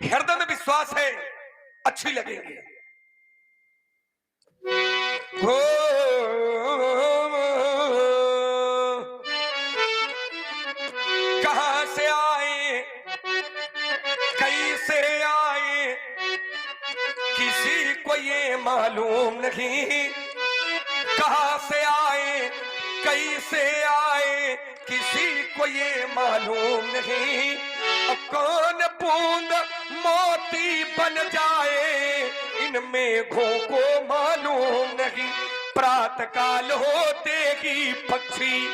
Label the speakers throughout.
Speaker 1: हृदय में विश्वास है अच्छी लगेंगी। हो कहां से आए कैसे आए किसी को ये मालूम नहीं, कहां से आए कैसे आए किसी को ये मालूम नहीं। अब कौन बूंद मोती बन जाए इन मेघों को मालूम नहीं। प्रातः काल होते ही पक्षी,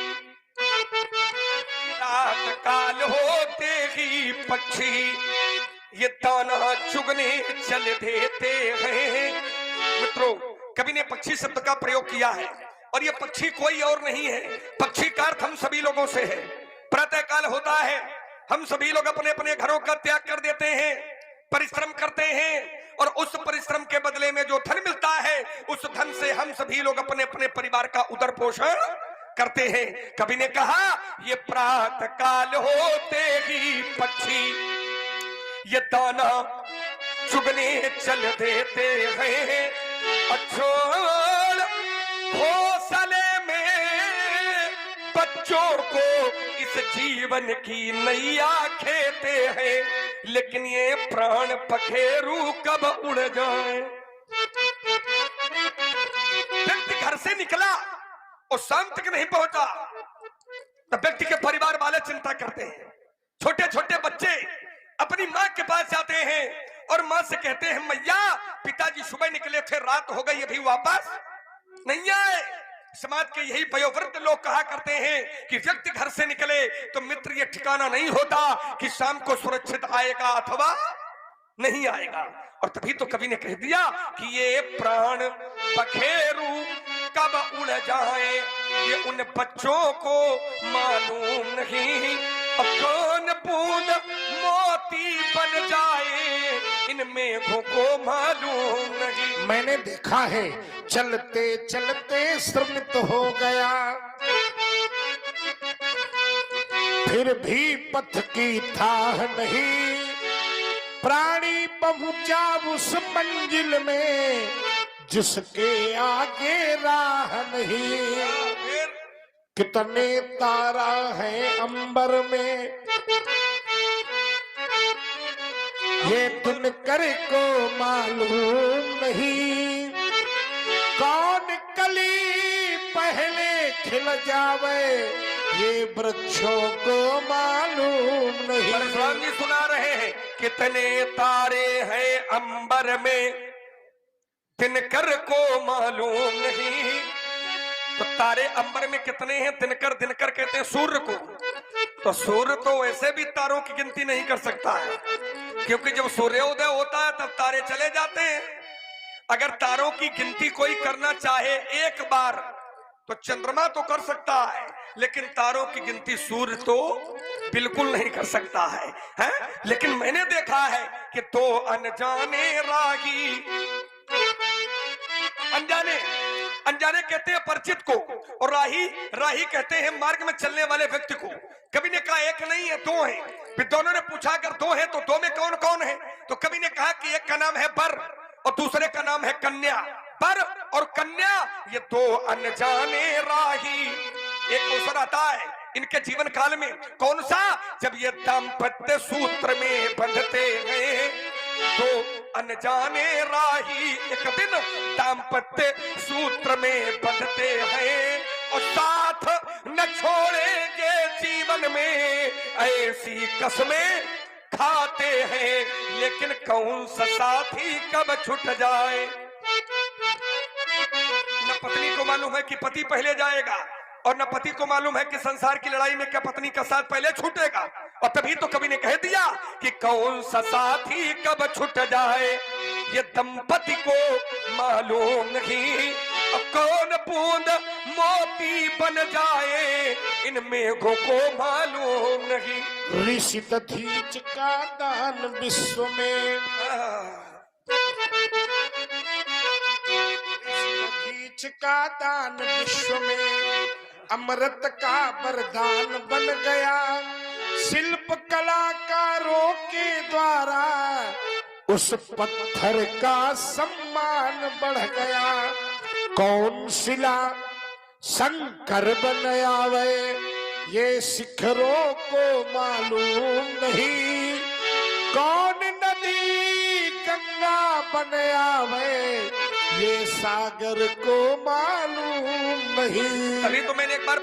Speaker 1: प्रातः काल होते ही पक्षी ये दाना चुगने चल देते हैं। मित्रों, कवि ने पक्षी शब्द का प्रयोग किया है और ये पक्षी कोई और नहीं है। पक्षी का अर्थ हम सभी लोगों से है। प्रातः काल होता है, हम सभी लोग अपने अपने घरों का त्याग कर देते हैं, परिश्रम करते हैं और उस परिश्रम के बदले में जो धन मिलता है उस धन से हम सभी लोग अपने अपने परिवार का उदर पोषण करते हैं। कवि ने कहा ये प्रातः काल होते ही पक्षी ये दाना चुगने चल देते हैं। छोड़ घोंसले में बच्चों को इस जीवन की नैया खेते हैं, लेकिन ये प्राण पखेरु कब उड़ जाए। व्यक्ति घर से निकला और शाम तक नहीं पहुंचा तो व्यक्ति के परिवार वाले चिंता करते हैं। छोटे छोटे बच्चे अपनी मां के पास जाते हैं और मां से कहते हैं मैया पिताजी सुबह निकले थे, रात हो गई अभी वापस नहीं आए। समाज के यही वयोवृद्ध लोग कहा करते हैं कि व्यक्ति घर से निकले तो मित्र ये ठिकाना नहीं होता कि शाम को सुरक्षित आएगा अथवा नहीं आएगा। और तभी तो कवि ने कह दिया कि ये प्राण पखेरु कब उड़ जाए ये उन बच्चों को मालूम नहीं। अब कौन बूंद मोती बन जाए इन मेघों को मालूम नहीं।
Speaker 2: मैंने देखा है चलते चलते श्रमित हो गया, फिर भी पथ की थाह नहीं। प्राणी पहुंचा उस मंजिल में जिसके आगे राह नहीं। कितने तारा है अंबर में ये दिनकर को मालूम नहीं। कौन कली पहले खिल जावे ये वृक्षों को मालूम नहीं।
Speaker 1: परशुराम जी सुना रहे हैं कितने तारे हैं अंबर में दिनकर को मालूम नहीं। तो तारे अंबर में कितने हैं? दिनकर, दिनकर कहते हैं सूर्य को। तो सूर्य तो वैसे भी तारों की गिनती नहीं कर सकता है, क्योंकि जब सूर्योदय होता है तब तारे चले जाते हैं। अगर तारों की गिनती कोई करना चाहे एक बार तो चंद्रमा तो कर सकता है, लेकिन तारों की गिनती सूर्य तो बिल्कुल नहीं कर सकता है? लेकिन मैंने देखा है कि दो अनजाने राही, अनजाने अनजाने कहते हैं परिचित को और राही राही कहते हैं मार्ग में चलने वाले व्यक्ति को। कवि ने कहा एक नहीं है दो है। फिर दोनों ने पूछा अगर दो है तो दो में कौन कौन है? तो कवि ने कहा कि एक का नाम है बर और दूसरे का नाम है कन्या। बर और कन्या ये दो अनजाने राही। एक अवसर आता है इनके जीवन काल में, कौन सा? जब ये दाम्पत्य सूत्र में बंधते हैं। तो अनजाने राही एक दिन दाम्पत्य सूत्र में बंधते हैं और साथ न छोड़ेंगे जीवन में ऐसी कसमें खाते हैं, लेकिन कौन सा साथी कब छूट जाए। न पत्नी को मालूम है कि पति पहले जाएगा और न पति को मालूम है कि संसार की लड़ाई में क्या पत्नी का साथ पहले छूटेगा। और तभी तो कवि ने कह दिया कि कौन सा साथी कब छूट जाए ये दंपति को मालूम नहीं। अब कौन बूंद मोती बन जाए इन मेघों को मालूम नहीं।
Speaker 2: ऋषि दधीच का दान विश्व में, दधीच का दान विश्व में अमृत का वरदान बन गया। शिल्प कलाकारों के द्वारा उस पत्थर का सम्मान बढ़ गया। कौन शिला शंकर बन आवे, ये शिखरों को मालूम नहीं। कौन नदी गंगा बन आवे, ये सागर को मालूम नहीं।
Speaker 1: तभी तो मैंने एक बार